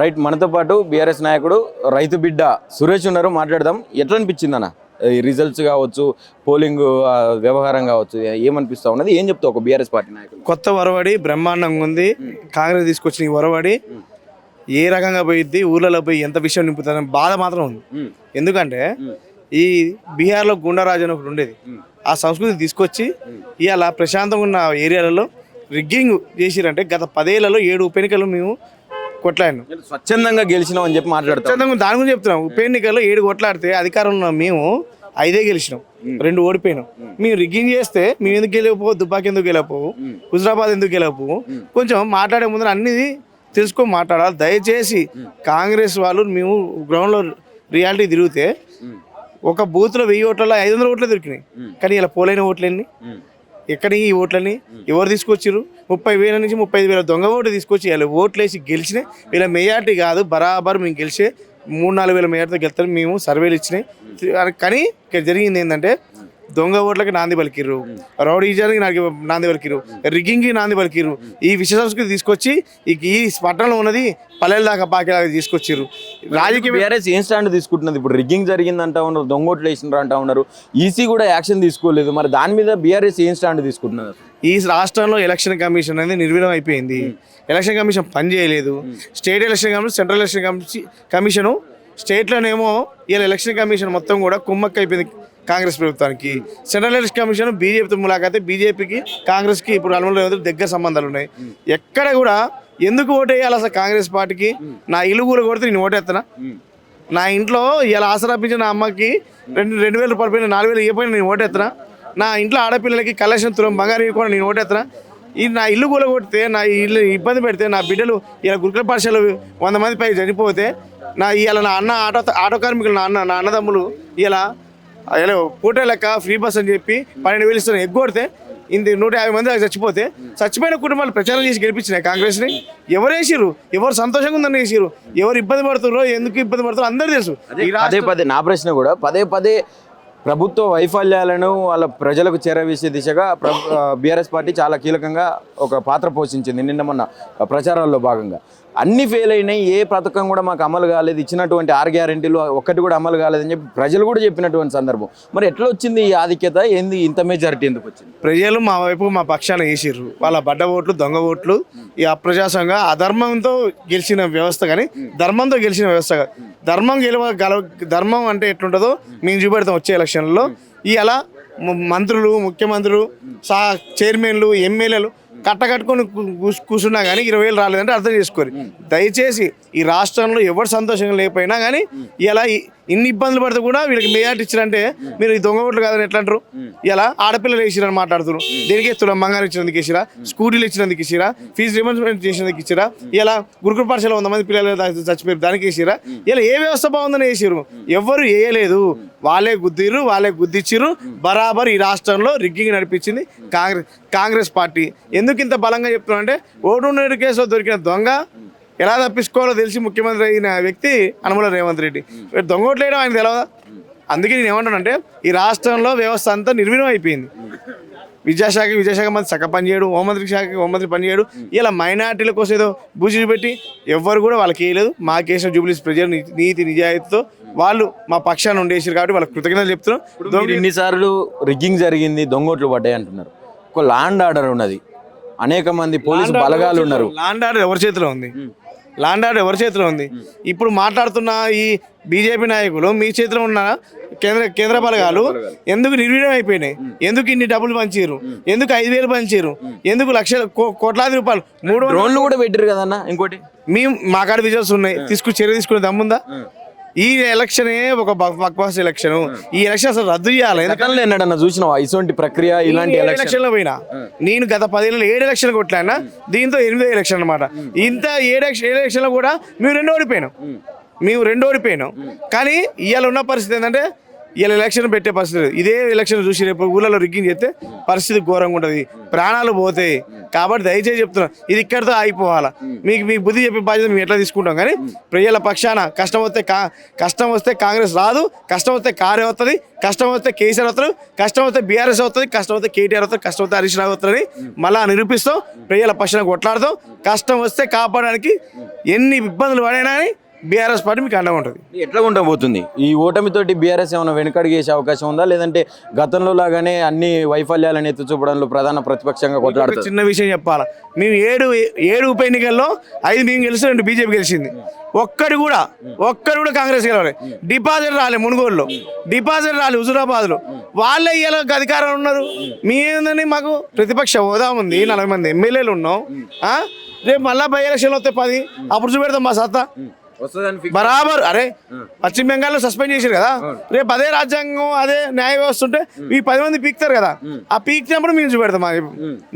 Right, మనతో పాటు BRS నాయకుడు రైతు బిడ్డ సురేష్ ఉన్నారు, మాట్లాడదాం. ఎట్లా అనిపించింది అన్న ఈ రిజల్ట్స్ కావచ్చు, పోలింగ్ వ్యవహారం కావచ్చు, ఏమనిపిస్తా ఉన్నది, ఏం చెప్తావు ఒక బీఆర్ఎస్ పార్టీ నాయకుడు? కొత్త ఒరవడి బ్రహ్మాండంగా ఉంది. కాంగ్రెస్ తీసుకొచ్చిన ఈ ఒరవడి ఏ రకంగా పోయిద్ది, ఊర్లలో పోయి ఎంత విషయం నింపుతుందని బాధ మాత్రం ఉంది. ఎందుకంటే ఈ బీహార్లో గుండారాజు అని ఒకటి ఉండేది, ఆ సంస్కృతి తీసుకొచ్చి ఇవాళ ప్రశాంతంగా ఉన్న ఏరియాలలో రిగ్గింగ్ చేసిరంటే గత 10 ఏళ్లలో 7 ఉప ఎన్నికలు మేము కొట్లాడినాం. స్వచ్ఛందంగా గెలిచినాం అని చెప్పి మాట్లాడుతాం. దాని గురించి చెప్తున్నాం. ఉప ఎన్నికల్లో 7 కొట్లాడితే అధికారంలో మేము 5 గెలిచినాం, 2 ఓడిపోయినాం. మేము రిగ్గింగ్ చేస్తే మేము ఎందుకు గెలవపోవు, దుబ్బాకి ఎందుకు గెలవపోవు, హుజరాబాద్ ఎందుకు గెలవపోవు, కొంచెం మాట్లాడే ముందు అన్ని తెలుసుకొని మాట్లాడాలి. దయచేసి కాంగ్రెస్ వాళ్ళు మేము గ్రౌండ్లో రియాలిటీ తిరిగితే ఒక బూత్లో 1000 ఓట్లలో 500 ఓట్లు దొరికినాయి. కానీ ఇలా పోలైన ఓట్లన్నీ ఎక్కడి ఈ ఓట్లని ఎవరు తీసుకొచ్చారు? 30,000 నుంచి 35,000 దొంగ ఓట్లు తీసుకొచ్చి వీళ్ళు ఓట్లు వేసి గెలిచినాయి. వీళ్ళ మెజార్టీ కాదు, బరాబర్ మేము గెలిచే 3-4 వేల మెజార్టీతో గెలుతారు. మేము సర్వేలు ఇచ్చినాయి. కానీ ఇక్కడ జరిగింది ఏంటంటే దొంగ ఓట్లకి నాంది పలికిర్రు, రౌడీజానికి నాంది పలికిర్రు, రిగ్గింగ్కి నాంది పలికిర్రు. ఈ విషయ సంస్కృతి తీసుకొచ్చి ఈ పట్టణంలో ఉన్నది పల్లెల దాకా పాకేలాగా తీసుకొచ్చారు. రాజకీయ బీఆర్ఎస్ ఏం స్టాండ్ తీసుకుంటున్నది? ఇప్పుడు రిగ్గింగ్ జరిగింది అంటా ఉన్నారు, దొంగోట్లు వేసినారు అంటా ఉన్నారు, ఈసీ కూడా యాక్షన్ తీసుకోలేదు. మరి దాని మీద బీఆర్ఎస్ ఏం స్టాండ్ తీసుకుంటున్నారు? ఈ రాష్ట్రంలో ఎలక్షన్ కమిషన్ అనేది నిర్వీర్యం అయిపోయింది. ఎలక్షన్ కమిషన్ పనిచేయలేదు. State election commission, central election commission స్టేట్లోనేమో ఇలా ఎలక్షన్ కమిషన్ మొత్తం కూడా కుమ్మక్క అయిపోయింది కాంగ్రెస్ ప్రభుత్వానికి. సెంట్రల్ ఎలక్షన్ కమిషన్ బీజేపీతో ములాఖాతే, బీజేపీకి కాంగ్రెస్కి ఇప్పుడు అల్మల దగ్గర సంబంధాలు ఉన్నాయి. ఎక్కడ కూడా ఎందుకు ఓటేయాలి అసలు కాంగ్రెస్ పార్టీకి? నా ఇల్లు కూర కొడితే నేను ఓటేస్తానా? నా ఇంట్లో ఇలా ఆసరాపించిన నా అమ్మకి 2,000 రూపాయలు పోయినా 4,000 ఇవ్వకపోయినా నేను ఓటేస్తానా? నా ఇంట్లో ఆడపిల్లలకి కలెక్షన్ తురం బంగారు ఇవ్వకుండా నేను ఓటేస్తానా? ఈ నా ఇల్లు కూల కొడితే, నా ఇల్లు ఇబ్బంది పెడితే, నా బిడ్డలు ఇలా గురుకుల పాఠశాల 100 మంది పై చనిపోతే, ఇలా నా అన్న ఆటో కార్మికులు, నా అన్నదమ్ములు ఇలా పూట లెక్క ఫ్రీ బస్ అని చెప్పి 12,000 ఇస్తాను ఎగ్గొడితే 150 మంది చచ్చిపోతే, చచ్చిపోయిన కుటుంబాలు ప్రచారం చేసి గెలిపించినాయి కాంగ్రెస్ని. ఎవరు వేసిరు? ఎవరు సంతోషంగా ఉందని వేసిరు? ఎవరు ఇబ్బంది పడుతున్నారో, ఎందుకు ఇబ్బంది పడుతారో అందరూ తెలుసు. పదే నా ప్రశ్న కూడా పదే ప్రభుత్వ వైఫల్యాలను వాళ్ళ ప్రజలకు చేరవేసే దిశగా బీఆర్ఎస్ పార్టీ చాలా కీలకంగా ఒక పాత్ర పోషించింది. నిన్న మొన్న ప్రచారాల్లో భాగంగా అన్ని ఫెయిల్ అయినాయి, ఏ పథకం కూడా మాకు అమలు కాలేదు, ఇచ్చినటువంటి 6 గ్యారెంటీలు ఒక్కటి కూడా అమలు కాలేదని చెప్పి ప్రజలు కూడా చెప్పినటువంటి సందర్భం. మరి ఎట్లా వచ్చింది ఈ ఆధిక్యత? ఏంది ఇంత మెజారిటీ ఎందుకు వచ్చింది? ప్రజలు మా వైపు మా పక్షాన వేసిర్రు. వాళ్ళ బడ్డ ఓట్లు, దొంగ ఓట్లు, ఈ అప్రజాసంగా అధర్మంతో గెలిచిన వ్యవస్థ కానీ ధర్మంతో గెలిచిన వ్యవస్థ కాదు. ధర్మం అంటే ఎట్లుంటుందో మేము చూపెడతాం వచ్చే ఎలక్షన్లలో. ఇలా మంత్రులు, ముఖ్యమంత్రులు, చైర్మన్లు, ఎమ్మెల్యేలు కట్టకట్టుకొని కూర్చున్నా కానీ 20,000 రాలేదంటే అర్థం చేసుకోరు. దయచేసి ఈ రాష్ట్రంలో ఎవరు సంతోషంగా లేకపోయినా కానీ ఇలా ఇన్ని ఇబ్బందులు పడితే కూడా వీళ్ళకి మెజార్టీ ఇచ్చారంటే మీరు ఈ దొంగ ఓట్లు కాదని ఎట్లా అంటారు? ఇలా ఆడపిల్లలు వేసిరని మాట్లాడుతున్నారు. దేనికి తులం బంగారం ఇచ్చినందుకు ఇచ్చిరా, స్కూటీలు ఇచ్చినందుకు ఇచ్చిరా, ఫీజు రియంబర్స్మెంట్ చేసినందుకు ఇచ్చిరా, ఇలా గురుకుల పాఠశాల 100 మంది పిల్లలు చచ్చిపోయారు దానికి వేసిరా. ఇలా ఏ వ్యవస్థ బాగుందని వేసిరు? ఎవరు వేయలేదు. వాళ్ళే గుద్దిర్రు, వాళ్ళే గుద్దిచ్చిర్రు. బరాబర్ ఈ రాష్ట్రంలో రిగ్గింగ్ నడిపించింది కాంగ్రెస్ పార్టీ. ఎందుకు ఇంత బలంగా చెప్తున్నా అంటే, ఓటు కేసులో దొరికిన దొంగ ఎలా తప్పించుకోవాలో తెలిసి ముఖ్యమంత్రి అయిన వ్యక్తి యనమల రేవంత్ రెడ్డి. దొంగ ఓట్లు వేయడం ఆయన తెలియదా? అందుకే నేను ఏమంటానంటే ఈ రాష్ట్రంలో వ్యవస్థ అంతా నిర్వీర్యం అయిపోయింది. విద్యాశాఖ మంత్రి చక్క పనిచేయడు, హోంమంత్రి పనిచేయడు. ఇలా మైనార్టీల కోసం ఏదో బూజీ పెట్టి ఎవ్వరు కూడా వాళ్ళకి వేయలేదు. మా కేసు జూబ్లీస్ ప్రజలు నీతి నిజాయితీతో వాళ్ళు మా పక్షాన్ని ఉండేసారు కాబట్టి వాళ్ళకి కృతజ్ఞతలు చెప్తున్నాం. ఎన్నిసార్లు రిగ్గింగ్ జరిగింది, దొంగోట్లు పడ్డాయి అంటున్నారు. ఒక ల్యాండ్ ఆర్డర్ ఉన్నది, అనేక మంది పోలీసు బలగాలు ఉన్నారు. ల్యాండ్ ఆర్డర్ ఎవరి చేతిలో ఉంది? ల్యాండ్ ఆర్డర్ ఎవరి చేతిలో ఉంది? ఇప్పుడు మాట్లాడుతున్న ఈ బీజేపీ నాయకులు మీ చేతిలో ఉన్న కేంద్ర బలగాలు ఎందుకు నిర్వీర్యం అయిపోయినాయి? ఎందుకు ఇన్ని డబ్బులు పంచారు? ఎందుకు 5,000 పంచారు? ఎందుకు లక్షల కోట్లాది రూపాయలు? 3 డ్రోన్లు కూడా పెట్టారు కదన్నా. ఇంకోటి మా కాడ విజువల్స్ ఉన్నాయి, చర్య తీసుకునే దమ్ముందా? ఈ ఎలక్షనే ఒక బక్వాస్ ఎలక్షన్. ఈ ఎలక్షన్ అసలు రద్దు చేయాలి. ఎందుకంటే చూసినావా ఇటువంటి ప్రక్రియ? ఇలాంటి ఎలక్షన్లో పోయినా నేను గత 10 ఏళ్ళు 7 ఎలక్షన్ కొట్లాడినా, దీంతో 8వ ఎలక్షన్ అనమాట. ఇంత 7 ఎలక్షన్లో కూడా మేము 2 ఓడిపోయినాం. కానీ ఇవాళ ఉన్న పరిస్థితి ఏంటంటే ఇలా ఎలక్షన్ పెట్టే పరిస్థితి లేదు. ఇదే ఎలక్షన్ చూసి రేపు ఊళ్ళలో రిగ్గింగ్ చేస్తే పరిస్థితి ఘోరంగా ఉంటుంది, ప్రాణాలు పోతాయి. కాబట్టి దయచేసి చెప్తున్నాం, ఇది ఇక్కడితో ఆగిపోవాలా. మీకు బుద్ధి చెప్పే బాధ్యత మేము ఎట్లా తీసుకుంటాం, కానీ ప్రజల పక్షాన కష్టం వస్తే కాంగ్రెస్ రాదు, కష్టం వస్తే కారే వస్తుంది, కష్టం వస్తే కేసీఆర్ వస్తారు, కష్టం వస్తే బీఆర్ఎస్ అవుతుంది, కష్టం వస్తే కేటీఆర్ వస్తారు, కష్టం వస్తే హరీష్ రావు వస్తారని మళ్ళా నిరూపిస్తాం. ప్రజల పక్షాన కొట్లాడతాం. కష్టం వస్తే కాపాడడానికి ఎన్ని ఇబ్బందులు పడైనా బీఆర్ఎస్ పార్టీ మీకు అండగా ఉంటుంది. ఎట్లా ఉండబోతుంది ఈ ఓటమితోటి? బీఆర్ఎస్ ఏమైనా వెనుకడుగు వేసే అవకాశం ఉందా, లేదంటే గతంలో లాగానే అన్ని వైఫల్యాలను ఎత్తి చూపడంలో ప్రధాన ప్రతిపక్షంగా కొట్లాడుతుంది? చిన్న విషయం చెప్పాలా, మేము ఏడు ఉప ఎన్నికల్లో 5 మేము గెలిచి 2 బీజేపీ గెలిచింది. ఒక్కడు కూడా కాంగ్రెస్ గెలవాలి. డిపాజిట్ రాలే మునుగోడులో, డిపాజిట్ రాలే హుజురాబాద్లో. వాళ్ళే ఇలా అధికారం ఉన్నారు. మేమేందని మాకు ప్రతిపక్ష హోదా ఉంది, 40 మంది ఎమ్మెల్యేలు ఉన్నాం. రేపు మళ్ళా బై ఎలక్షన్లు వస్తే 10 అప్పుడు చూపెడతాం మా సత్తా బరాబర్. అరే పశ్చిమ బెంగాల్లో సస్పెండ్ చేశారు కదా, రేపు అదే రాజ్యాంగం అదే న్యాయ వ్యవస్థ ఉంటే ఈ 10 మంది పీకుతారు కదా, ఆ పీకినప్పుడు మేము చూపెడతాం.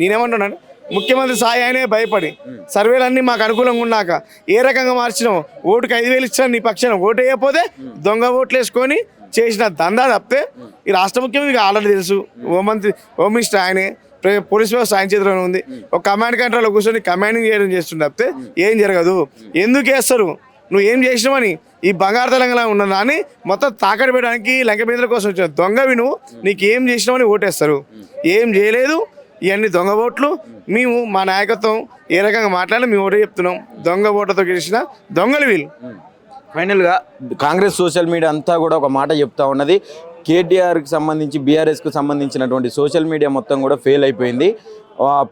నేనేమంటున్నాను, ముఖ్యమంత్రి సాయి ఆయనే భయపడి సర్వేలన్నీ మాకు అనుకూలంగా ఉన్నాక ఏ రకంగా మార్చినాం, ఓటుకి 5,000 ఇచ్చినా నీ పక్షాన ఓటు వేయకపోతే దొంగ ఓట్లు వేసుకొని చేసిన దందా తప్పితే ఈ రాష్ట్ర ముఖ్యమంత్రికి ఆల్రెడీ తెలుసు. హోమ్ మినిస్టర్ ఆయనే, పోలీస్ వ్యవస్థ ఆయన చేతిలోనే ఉంది. ఒక కమాండ్ కంట్రోల్లో కూర్చొని కమాండింగ్ చేయడం చేస్తుండే తప్పితే ఏం జరగదు. ఎందుకు వేస్తారు, నువ్వు ఏం చేసినావని ఈ బంగారు తెలంగాణ ఉన్న దాన్ని మొత్తం తాకట్టు పెట్టడానికి లంక బెదిర కోసం వచ్చిన దొంగవి నువ్వు, నీకు ఏం చేసినావని ఓటేస్తారు. ఏం చేయలేదు, ఇవన్నీ దొంగ ఓట్లు. మేము మా నాయకత్వం ఏ రకంగా మాట్లాడినా మేము ఓటే చెప్తున్నాం. దొంగ ఓట్లతో గెలిచిన దొంగలు వీళ్ళు. ఫైనల్గా కాంగ్రెస్ సోషల్ మీడియా అంతా కూడా ఒక మాట చెప్తా ఉన్నది, కేటీఆర్కి సంబంధించి బీఆర్ఎస్కి సంబంధించినటువంటి సోషల్ మీడియా మొత్తం కూడా ఫెయిల్ అయిపోయింది,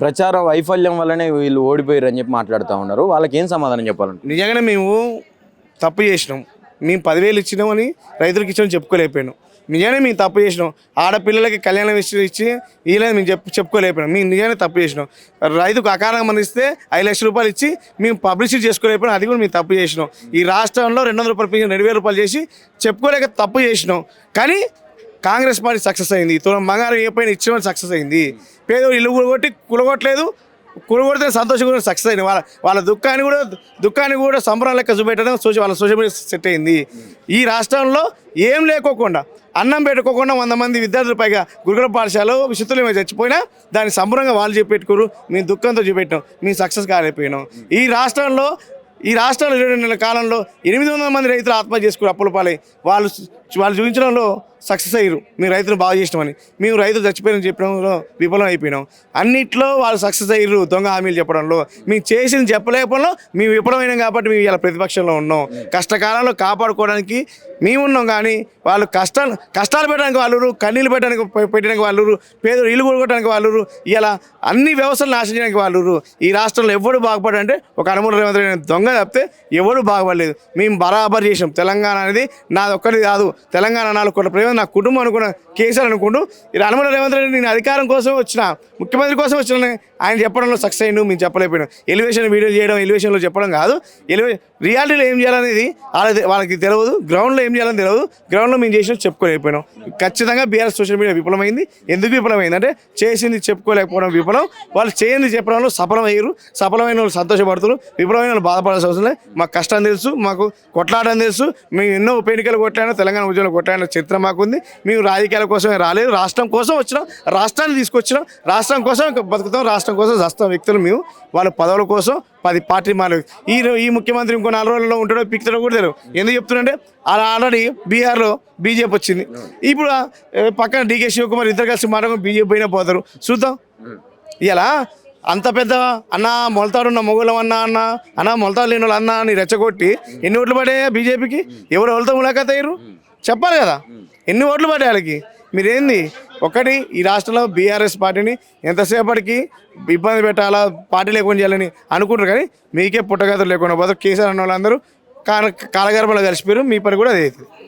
ప్రచార వైఫల్యం వల్లనే వీళ్ళు ఓడిపోయారు అని చెప్పి మాట్లాడుతూ ఉన్నారు. వాళ్ళకి ఏం సమాధానం చెప్పాలంటే? నిజంగానే మేము తప్పు చేసినాం. మేము 10,000 ఇచ్చినామని రైతులకు ఇచ్చామని చెప్పుకోలేకపోయాను. నిజంగానే మేము తప్పు చేసినాం. ఆడపిల్లలకి కళ్యాణం ఇచ్చి ఇలా మేము చెప్పుకోలేకపోయినాం. మేము నిజంగానే తప్పు చేసినాం. రైతుకు అకారంగా మనం ఇస్తే 5 లక్షల రూపాయలు ఇచ్చి మేము పబ్లిసిటీ చేసుకోలేకపోయినాం. అది కూడా మేము తప్పు చేసినాం. ఈ రాష్ట్రంలో 200 రూపాయలు పెంచి 2,000 రూపాయలు చేసి చెప్పుకోలేక తప్పు చేసినాం. కానీ కాంగ్రెస్ పార్టీ సక్సెస్ అయింది. తులం బంగారం ఏ పైన ఇచ్చిన సక్సెస్ అయింది. పేదోడు ఇల్లు కొట్టి కులగొట్టలేదు, కులగొడితే సంతోషంగా సక్సెస్ అయింది. వాళ్ళ దుఃఖాన్ని కూడా సంబరం లెక్క చూపెట్టడం వాళ్ళ సోషల్ మీడియా సెట్ అయింది. ఈ రాష్ట్రంలో ఏం లేకోకుండా అన్నం పెట్టుకోకుండా 100 మంది విద్యార్థుల పైగా గురుకుల పాఠశాలలో విషతులు చచ్చిపోయినా దాన్ని సంబరంగా వాళ్ళు చూపెట్టుకోరు. మేము దుఃఖంతో చూపెట్టాం, మేము సక్సెస్ కాలేకపోయినాం. ఈ రాష్ట్రంలో 22 నెలల కాలంలో 800 మంది రైతులు ఆత్మహత్య చేసుకుని అప్పుల పాలై వాళ్ళు చూపించడంలో సక్సెస్ అయ్యారు. మేము రైతులు బాగా చేసినామని. మేము రైతులు చచ్చిపోయిన చెప్పడంలో విఫలం అయిపోయినాం. అన్నిట్లో వాళ్ళు సక్సెస్ అయ్యారు దొంగ హామీలు చెప్పడంలో. మేము చేసింది చెప్పలేకపోవడంలో మేము విఫలమైనాం. కాబట్టి మేము ఇలా ప్రతిపక్షంలో ఉన్నాం. కష్టకాలంలో కాపాడుకోవడానికి మేము ఉన్నాం, కానీ వాళ్ళు కష్టాలు పెట్టడానికి వాళ్ళు, కన్నీళ్ళు పెట్టడానికి వాళ్ళు, పేదలు ఇల్లు కొనుక్కోవడానికి వాళ్ళు, ఇలా అన్ని వ్యవస్థలు నాశనం చేయడానికి వాళ్ళు. ఈ రాష్ట్రంలో ఎవడు బాగుపడంటే ఒక అనుమూల రేవంత్ రెడ్డి దొంగ తప్పితే ఎవడు బాగుపడలేదు. మేము బరాబర్ చేసాం. తెలంగాణ అనేది నాది ఒక్కటి కాదు, తెలంగాణ 4 కోట్ల ప్రజలు నా కుటుంబం అనుకున్న కేసీఆర్ అనుకుంటూ ఇలా అనుమూల రేవంత్ రెడ్డి నేను అధికారం కోసం వచ్చిన, ముఖ్యమంత్రి కోసం వచ్చిన ఆయన చెప్పడంలో సక్సెస్ అయ్యిండు. మేము చెప్పలేకపోయినాం. ఎలివేషన్ వీడియో చేయడం, ఎలివేషన్లో చెప్పడం కాదు, రియాలిటీలో ఏం చేయాలనేది వాళ్ళకి తెలియదు, గ్రౌండ్లో ఏం చేయాలని తెలియదు. గ్రౌండ్లో మేము చేసినట్టు చెప్పుకోలేకపోయినాం. ఖచ్చితంగా బీఆర్ఎస్ సోషల్ మీడియా విఫలమైంది. ఎందుకు విఫలమైంది అంటే చేసింది చెప్పుకోలేకపోవడం విఫలం. వాళ్ళు చేయంది చెప్పడంలో సఫలమయ్యారు. సఫలమైన వాళ్ళు సంతోషపడుతున్నారు, విఫలమైన వాళ్ళు బాధపడాల్సిన అవసరం లేదు. మాకు కష్టం తెలుసు, మాకు కొట్లాడడం తెలుసు. మేము ఎన్నో ఉప ఎన్నికలు కొట్లాడినా, తెలంగాణ ఉద్యమంలో కొట్లాడిన చరిత్ర మాకుంది. మేము రాజకీయాల కోసమే రాలేదు, రాష్ట్రం కోసం వచ్చినాం, రాష్ట్రాన్ని తీసుకొచ్చినాం, రాష్ట్రం కోసం బతుకుతాం, రాష్ట్రం కోసం చస్తాం వ్యక్తులు మేము. వాళ్ళ పదవుల కోసం 10 పార్టీ మారలేదు. ఈ ముఖ్యమంత్రి ఇంకో 4 రోజుల్లో ఉంటాడో పిక్తాడో కూడా తెలియదు. ఎందుకు చెప్తున్నాంటే అలా ఆల్రెడీ బీహార్లో బీజేపీ వచ్చింది. ఇప్పుడు పక్కన డీకే శివకుమార్ ఇద్దరు కలిసి మాట్లాడుకుని బీజేపీ అయినా పోతారు. చూద్దాం. ఇలా అంత పెద్ద అన్న మొలతాడున్న మొగులం అన్న మొలతాడు లేని వాళ్ళు అన్న అని రెచ్చగొట్టి ఎన్ని ఓట్లు పడ్డాయా బీజేపీకి? ఎవరు వాళ్ళతో ములాఖాత్ అయ్యారు చెప్పాలి కదా. ఎన్ని ఓట్లు పడ్డాయి వాళ్ళకి? మీరేంది ఒకటి ఈ రాష్ట్రంలో బీఆర్ఎస్ పార్టీని ఎంతసేపటికి ఇబ్బంది పెట్టాలా, పార్టీ లేకుండా చేయాలని అనుకుంటారు, కానీ మీకే పుట్టగతులు లేకుండా పోతారు. కేసీఆర్ అన్న వాళ్ళందరూ కాలగర్భంలో కలిసిపోయారు. మీ పని కూడా అదే అవుతుంది.